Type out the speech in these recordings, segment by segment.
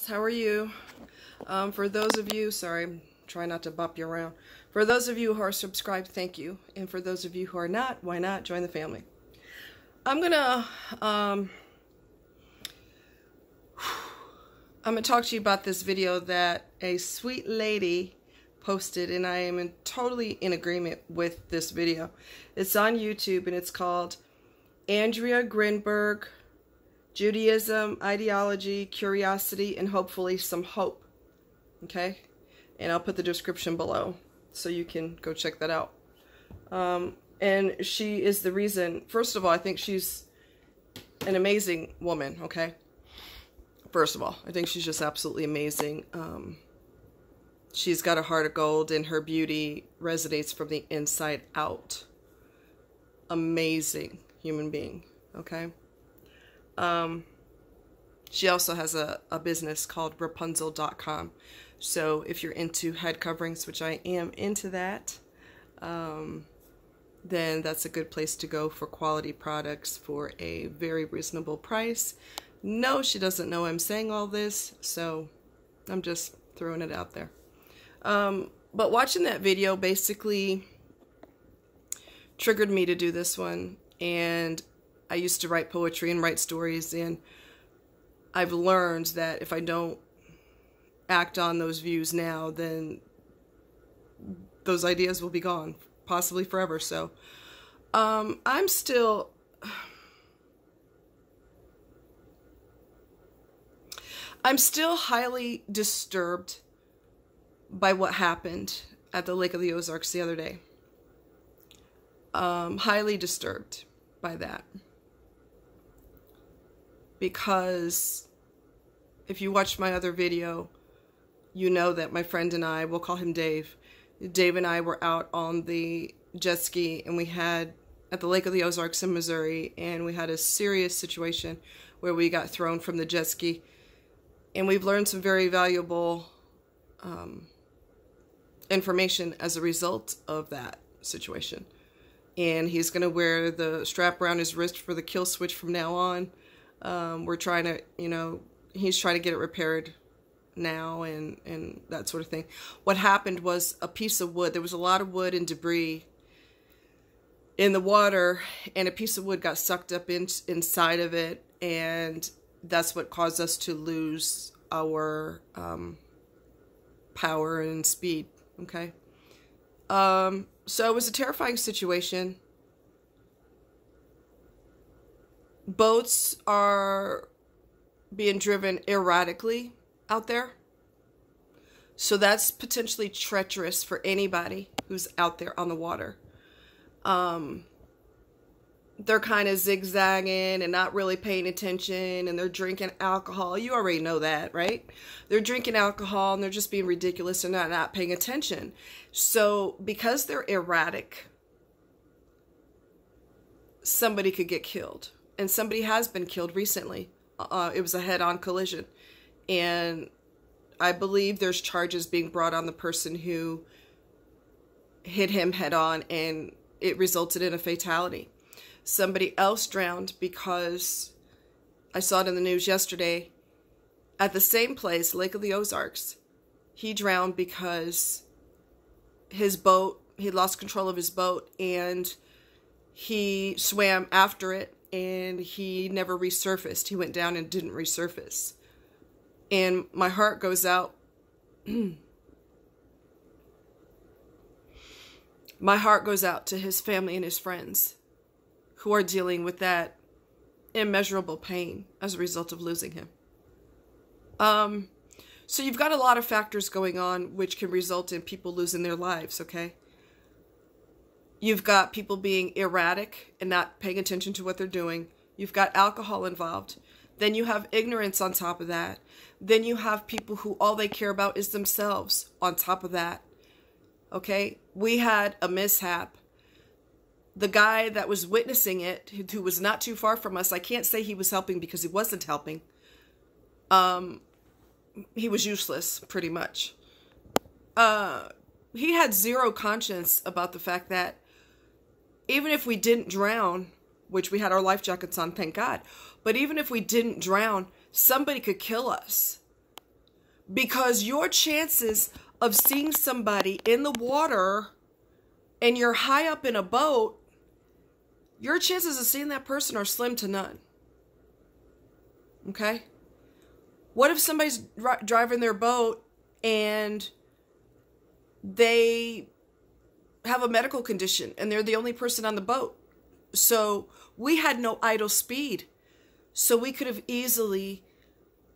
How are you? For those of you, sorry, I'm trying not to bop you around. For those of you who are subscribed, thank you. And for those of you who are not, why not? Join the family. I'm gonna talk to you about this video that a sweet lady posted, and I am totally in agreement with this video. It's on YouTube, and it's called Andrea Grinberg Judaism, Ideology, Curiosity, and Hopefully Some Hope. Okay? And I'll put the description below so you can go check that out. And she is the reason, first of all, I think she's an amazing woman, okay? First of all, I think she's just absolutely amazing. She's got a heart of gold, and her beauty resonates from the inside out. Amazing human being, okay? She also has a business called Rapunzel.com. So if you're into head coverings, which I am into that, then that's a good place to go for quality products for a very reasonable price. No, she doesn't know I'm saying all this, so I'm just throwing it out there. But watching that video basically triggered me to do this one. And I used to write poetry and write stories, and I've learned that if I don't act on those views now, then those ideas will be gone, possibly forever. So I'm still highly disturbed by what happened at the Lake of the Ozarks the other day. Highly disturbed by that. Because if you watched my other video, you know that my friend and I, we'll call him Dave. Dave and I were out on the jet ski, and we had, at the Lake of the Ozarks in Missouri, and we had a serious situation where we got thrown from the jet ski. And we've learned some very valuable information as a result of that situation. And he's going to wear the strap around his wrist for the kill switch from now on. We're trying to, he's trying to get it repaired now and that sort of thing. What happened was a piece of wood. There was a lot of wood and debris in the water, and a piece of wood got sucked up inside of it, and that's what caused us to lose our power and speed, okay? So it was a terrifying situation. Boats are being driven erratically out there. So that's potentially treacherous for anybody who's out there on the water. They're kind of zigzagging and not really paying attention, and they're drinking alcohol. You already know that, right? They're drinking alcohol, and they're just being ridiculous and not paying attention. So because they're erratic, somebody could get killed. And somebody has been killed recently. It was a head-on collision. And I believe there's charges being brought on the person who hit him head-on, and it resulted in a fatality. Somebody else drowned because, I saw it in the news yesterday, at the same place, Lake of the Ozarks. He drowned because his boat, he lost control of his boat, and he swam after it, and he never resurfaced. He went down and didn't resurface. And my heart goes out. My heart goes out to his family and his friends who are dealing with that immeasurable pain as a result of losing him. So you've got a lot of factors going on which can result in people losing their lives, okay? You've got people being erratic and not paying attention to what they're doing. You've got alcohol involved. Then you have ignorance on top of that. Then you have people who all they care about is themselves on top of that. Okay? We had a mishap. The guy that was witnessing it, who was not too far from us, I can't say he was helping because he wasn't helping. He was useless, pretty much. He had zero conscience about the fact that even if we didn't drown, which we had our life jackets on, thank God, but even if we didn't drown, somebody could kill us. Because your chances of seeing somebody in the water and you're high up in a boat, your chances of seeing that person are slim to none. Okay? What if somebody's driving their boat and they have a medical condition and they're the only person on the boat? So we had no idle speed. So we could have easily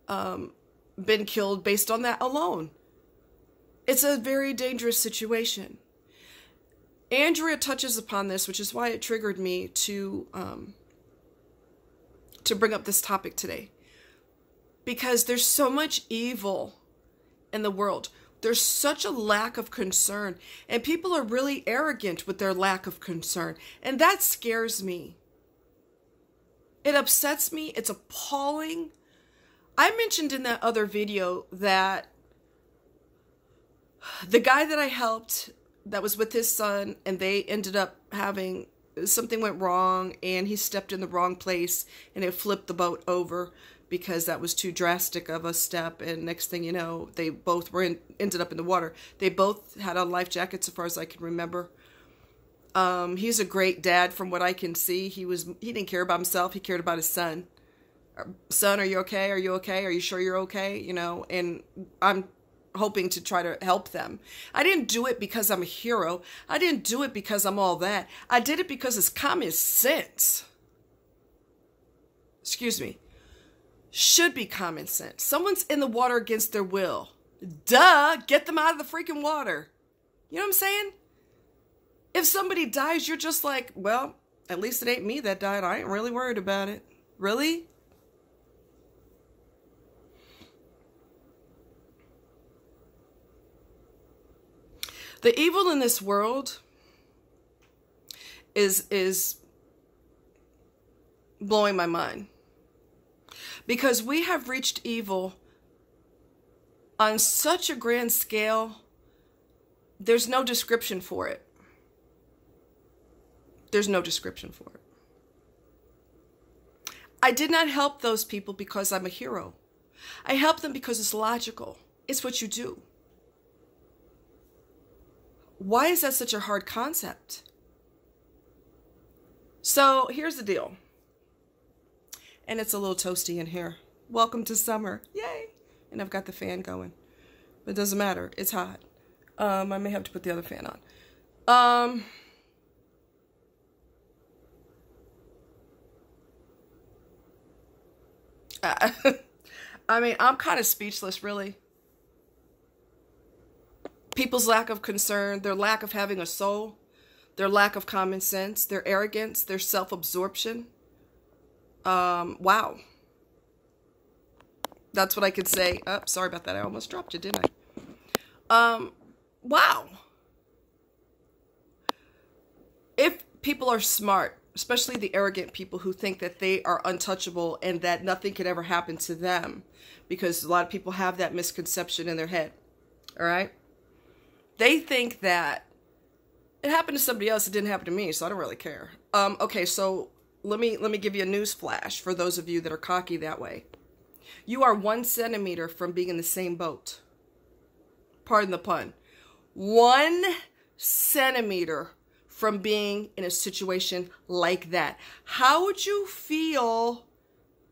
been killed based on that alone. It's a very dangerous situation. Andrea touches upon this, which is why it triggered me to bring up this topic today. Because there's so much evil in the world. There's such a lack of concern. And people are really arrogant with their lack of concern. And that scares me. It upsets me. It's appalling. I mentioned in that other video that the guy that I helped that was with his son, and they ended up having, something went wrong and he stepped in the wrong place and it flipped the boat over because that was too drastic of a step. And next thing you know, they both ended up in the water. They both had on life jackets, as far as I can remember. He's a great dad from what I can see. He didn't care about himself. He cared about his son. Son, are you okay? Are you okay? Are you sure you're okay? You know, and I'm hoping to try to help them. I didn't do it because I'm a hero. I didn't do it because I'm all that. I did it because it's common sense. Excuse me. Should be common sense. Someone's in the water against their will. Duh, get them out of the freaking water. You know what I'm saying? If somebody dies, you're just like, well, at least it ain't me that died. I ain't really worried about it. Really? The evil in this world is blowing my mind. Because we have reached evil on such a grand scale, there's no description for it. There's no description for it. I did not help those people because I'm a hero. I help them because it's logical. It's what you do. Why is that such a hard concept? So here's the deal. And it's a little toasty in here. Welcome to summer. Yay. And I've got the fan going. But it doesn't matter. It's hot. I may have to put the other fan on. I mean, I'm kind of speechless, really. People's lack of concern, their lack of having a soul, their lack of common sense, their arrogance, their self-absorption. Wow. That's what I could say. Oh, sorry about that. I almost dropped you, didn't I? Wow. If people are smart, especially the arrogant people who think that they are untouchable and that nothing could ever happen to them, because a lot of people have that misconception in their head. All right? They think that it happened to somebody else, it didn't happen to me, so I don't really care. Okay, so let me give you a news flash for those of you that are cocky that way. You are 1 centimeter from being in the same boat. Pardon the pun. 1 centimeter from being in a situation like that. How would you feel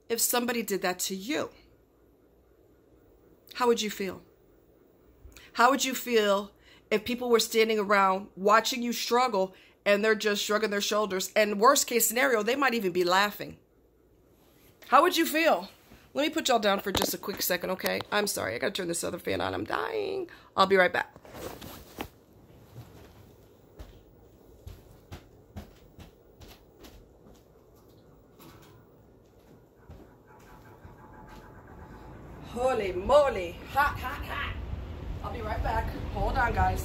if somebody did that to you? How would you feel? How would you feel if people were standing around watching you struggle and they're just shrugging their shoulders, and worst case scenario, they might even be laughing? How would you feel? Let me put y'all down for just a quick second, okay? I'm sorry, I gotta turn this other fan on. I'm dying. I'll be right back. Holy moly, hot, hot, hot. I'll be right back. Hold on, guys.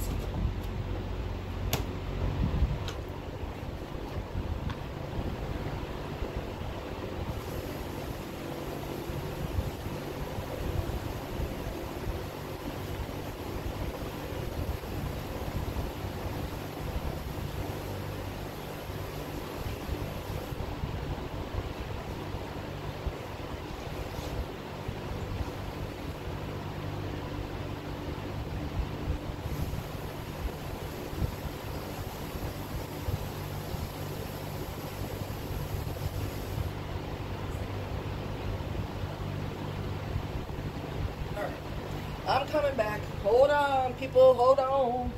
I'm coming back. Hold on, people. Hold on.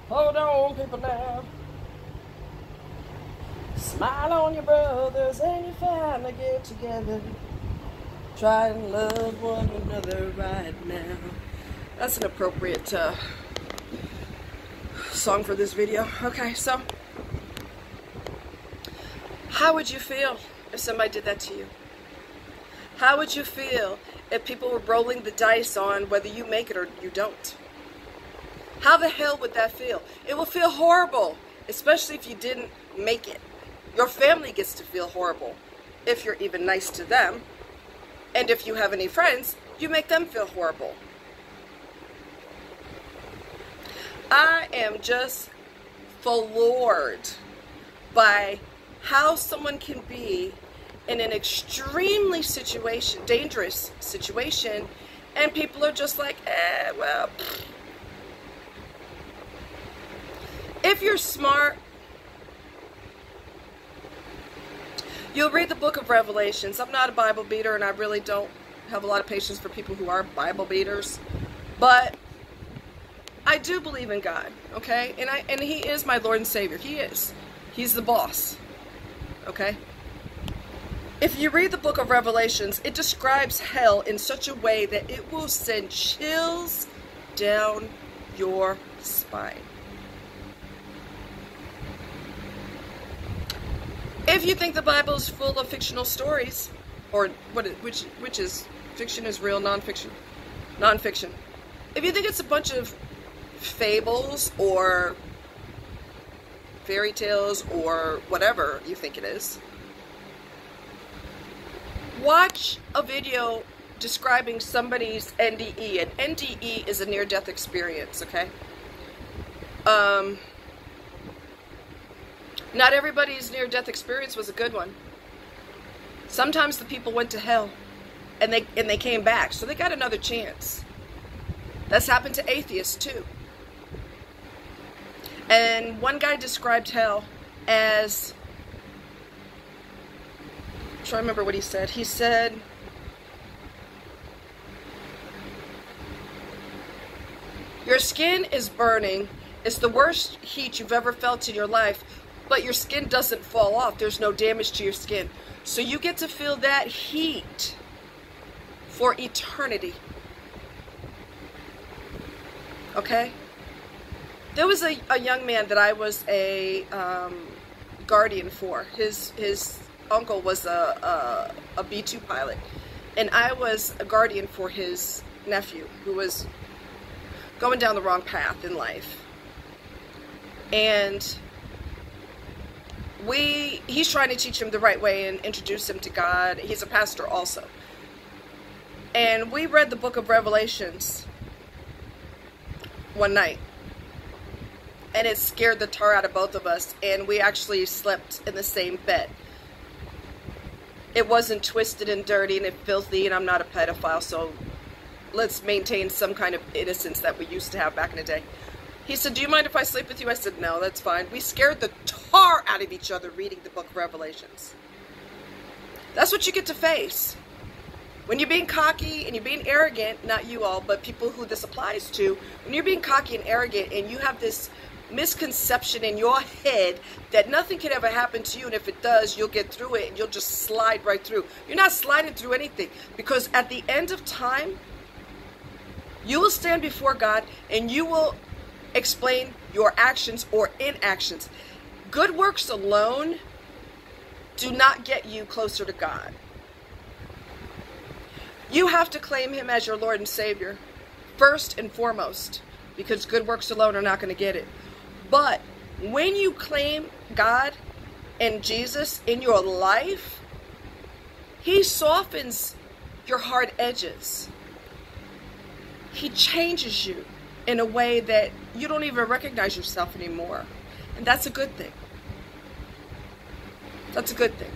Hold on, people, now. Smile on your brothers and your family, get together. Try and love one another right now. That's an appropriate song for this video. Okay, so how would you feel if somebody did that to you? How would you feel if people were rolling the dice on whether you make it or you don't? How the hell would that feel? It will feel horrible, especially if you didn't make it. Your family gets to feel horrible if you're even nice to them. And if you have any friends, you make them feel horrible. I am just floored by how someone can be in an extremely dangerous situation, and people are just like, well. If you're smart, you'll read the book of Revelations. I'm not a Bible beater, and I really don't have a lot of patience for people who are Bible beaters. But I do believe in God, okay? And He is my Lord and Savior. He is. He's the boss, okay? If you read the book of Revelations, it describes hell in such a way that it will send chills down your spine. If you think the Bible is full of fictional stories, or which is fiction is real, nonfiction. If you think it's a bunch of fables or fairy tales or whatever you think it is, watch a video describing somebody's NDE. An NDE is a near-death experience, okay? Not everybody's near-death experience was a good one. Sometimes the people went to hell and they came back, so they got another chance. That's happened to atheists too. And one guy described hell as, I'm trying to remember what he said. He said, your skin is burning. It's the worst heat you've ever felt in your life, but your skin doesn't fall off. There's no damage to your skin. So you get to feel that heat for eternity. Okay? There was a young man that I was a guardian for. His uncle was a B-2 pilot, and I was a guardian for his nephew who was going down the wrong path in life. And he's trying to teach him the right way and introduce him to God. He's a pastor also. And we read the book of Revelations one night. And it scared the tar out of both of us. And we actually slept in the same bed. It wasn't twisted and dirty and filthy, and I'm not a pedophile, so let's maintain some kind of innocence that we used to have back in the day. He said, do you mind if I sleep with you? I said, no, that's fine. We scared the tar out of each other reading the book of Revelations. That's what you get to face. When you're being cocky and you're being arrogant, not you all, but people who this applies to, when you're being cocky and arrogant and you have this misconception in your head that nothing can ever happen to you, and if it does, you'll get through it and you'll just slide right through. You're not sliding through anything, because at the end of time, you will stand before God and you will explain your actions or inactions. Good works alone do not get you closer to God. You have to claim Him as your Lord and Savior first and foremost, because good works alone are not going to get it. But when you claim God and Jesus in your life, He softens your hard edges. He changes you in a way that you don't even recognize yourself anymore. And that's a good thing. That's a good thing.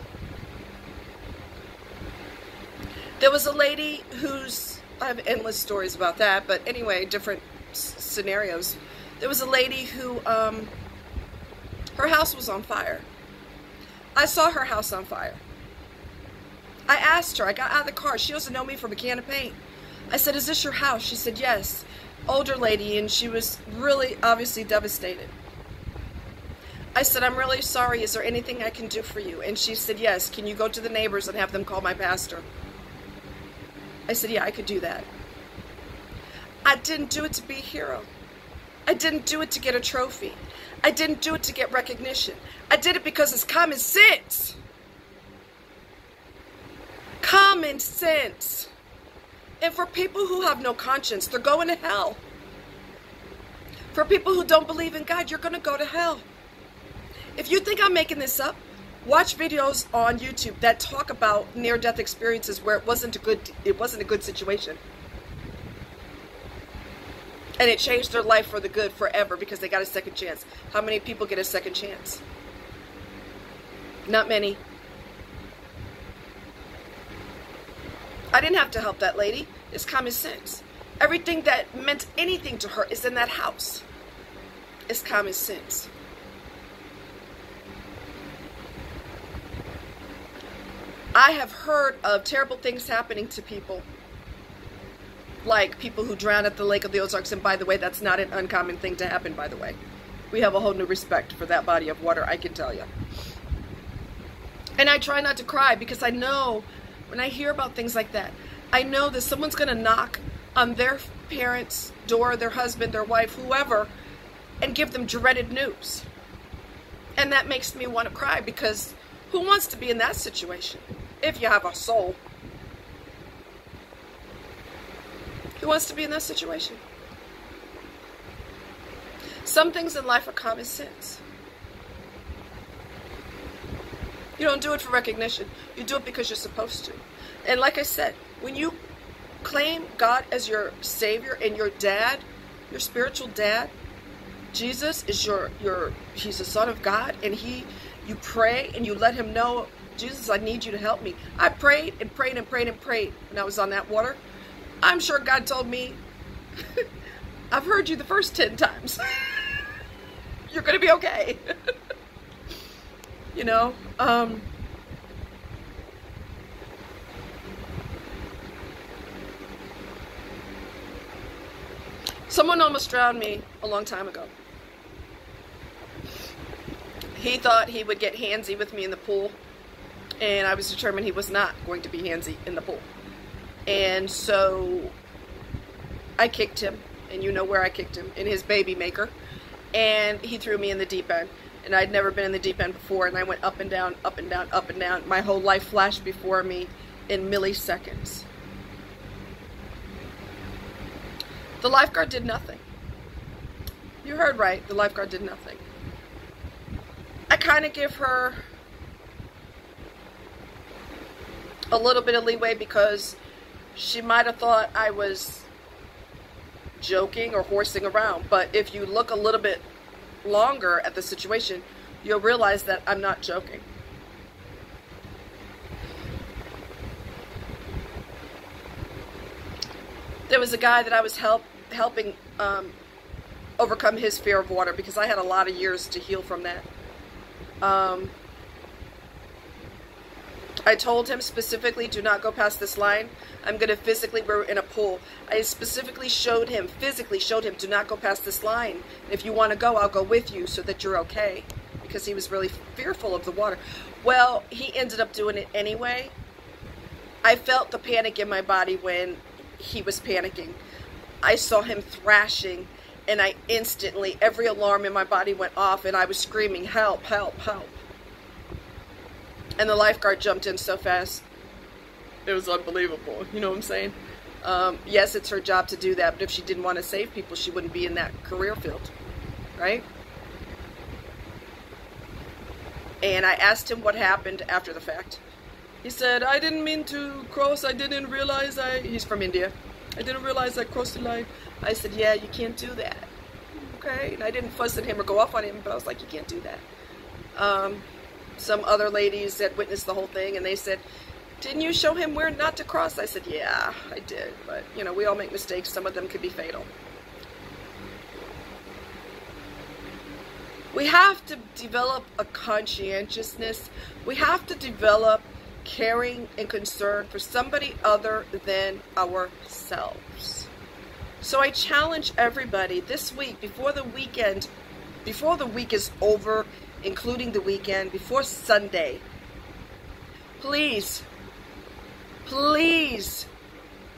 There was a lady who's, I have endless stories about that, but anyway, different scenarios. There was a lady who, her house was on fire. I saw her house on fire. I asked her, I got out of the car. She doesn't know me from a can of paint. I said, is this your house? She said, yes. older lady, and she was really obviously devastated. I said, I'm really sorry. Is there anything I can do for you? And she said, yes. Can you go to the neighbors and have them call my pastor? I said, yeah, I could do that. I didn't do it to be a hero. I didn't do it to get a trophy. I didn't do it to get recognition. I did it because it's common sense. Common sense. And for people who have no conscience, they're going to hell. For people who don't believe in God, you're going to go to hell. If you think I'm making this up, watch videos on YouTube that talk about near-death experiences where it wasn't a good situation. And it changed their life for the good forever because they got a second chance. How many people get a second chance? Not many. I didn't have to help that lady. It's common sense. Everything that meant anything to her is in that house. It's common sense. I have heard of terrible things happening to people. Like people who drown at the lake of the Ozarks. And by the way, that's not an uncommon thing to happen, by the way. We have a whole new respect for that body of water, I can tell you. And I try not to cry because I know when I hear about things like that, I know that someone's going to knock on their parents' door, their husband, their wife, whoever, and give them dreaded news. And that makes me want to cry because who wants to be in that situation? If you have a soul. Who wants to be in that situation? Some things in life are common sense. You don't do it for recognition. You do it because you're supposed to. And like I said, when you claim God as your Savior and your dad, your spiritual dad, Jesus is he's the Son of God, and you pray and you let him know, Jesus, I need you to help me. I prayed and prayed and prayed and prayed when I was on that water. I'm sure God told me, I've heard you the first 10 times. You're going to be okay. You know, someone almost drowned me a long time ago. He thought he would get handsy with me in the pool, and I was determined he was not going to be handsy in the pool. And so I kicked him, and you know where I kicked him, in his baby maker, and he threw me in the deep end. And I'd never been in the deep end before, and I went up and down, up and down, up and down. My whole life flashed before me in milliseconds. The lifeguard did nothing. You heard right, the lifeguard did nothing. I kind of give her a little bit of leeway because she might have thought I was joking or horsing around. But if you look a little bit longer at the situation, you'll realize that I'm not joking. There was a guy that I was helping overcome his fear of water because I had a lot of years to heal from that. I told him specifically, do not go past this line. I'm going to physically, we're in a pool. I specifically physically showed him, do not go past this line. If you want to go, I'll go with you so that you're okay. Because he was really fearful of the water. Well, he ended up doing it anyway. I felt the panic in my body when he was panicking. I saw him thrashing, and I instantly, every alarm in my body went off, and I was screaming, help, help, help. And the lifeguard jumped in so fast. It was unbelievable. You know what I'm saying? Yes, it's her job to do that, but if she didn't want to save people, she wouldn't be in that career field. Right? And I asked him what happened after the fact. He said, I didn't mean to cross. I didn't realize he's from India. I didn't realize I crossed the line. I said, yeah, you can't do that. Okay? And I didn't fuss at him or go off on him, but I was like, you can't do that. Some other ladies that witnessed the whole thing, and they said, didn't you show him where not to cross? I said, yeah, I did. But, you know, we all make mistakes. Some of them could be fatal. We have to develop a conscientiousness. We have to develop caring and concern for somebody other than ourselves. So I challenge everybody this week, before the weekend, before the week is over, including the weekend, before Sunday, please, please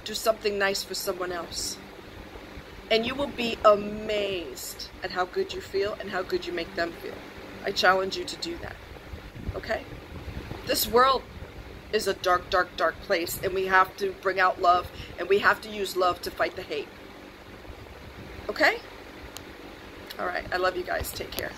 do something nice for someone else. And you will be amazed at how good you feel and how good you make them feel. I challenge you to do that. Okay? This world is a dark, dark, dark place, and we have to bring out love, and we have to use love to fight the hate. Okay? All right. I love you guys. Take care.